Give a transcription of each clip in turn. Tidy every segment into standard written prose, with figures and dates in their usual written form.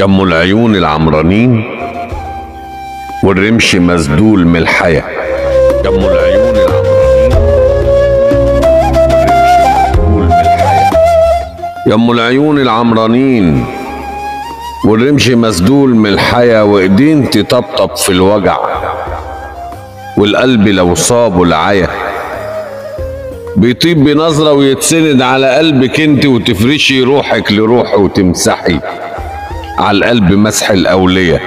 يم العيون العمرانين والرمش مسدول من الحياة. يم العيون العمرانين والرمش مسدول من الحياة. يم العيون العمرانين والرمش مسدول من الحياة، وايدين تطبطب في الوجع، والقلب لو صابه العيا بيطيب بنظرة ويتسند على قلبك انت، وتفرشي روحك لروحه وتمسحي على القلب مسح الأولية.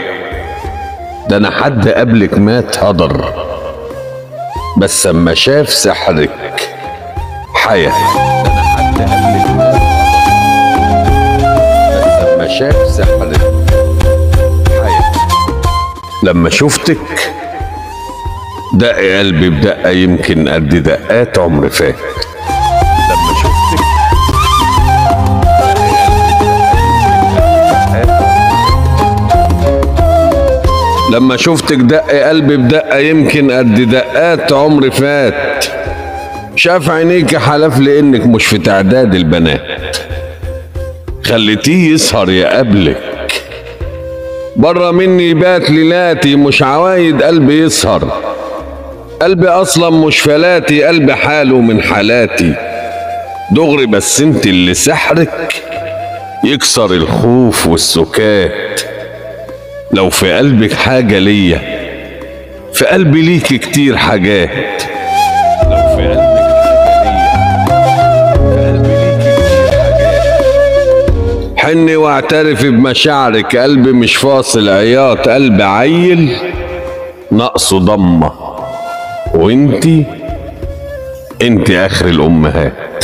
ده أنا حد قبلك مات هدر، بس اما شاف سحرك حيا. ده أنا حد قبلك مات هدر، بس اما شاف سحرك حيا. لما شفتك دق قلبي بدقة يمكن قد دقات عمر فات. لما شفتك لما شفتك دق قلبي بدقة يمكن قد دقات عمر فات. شاف عينيك حلف لي انك مش في تعداد البنات، خليتيه يسهر يقابلك برا مني بات ليلاتي. مش عوايد قلبي يسهر، قلبي اصلا مش فلاتي، قلبي حاله من حالاتي دغري. بس انت اللي سحرك يكسر الخوف والسكات. لو في قلبك حاجة ليا، في قلبي ليكي كتير حاجات. لو في قلبك حاجة ليا، في قلبي ليكي كتير حاجات. حني واعترفي بمشاعرك، قلبي مش فاصل عياط، قلبي عيل ناقصه ضمه، وانتي اخر الامهات.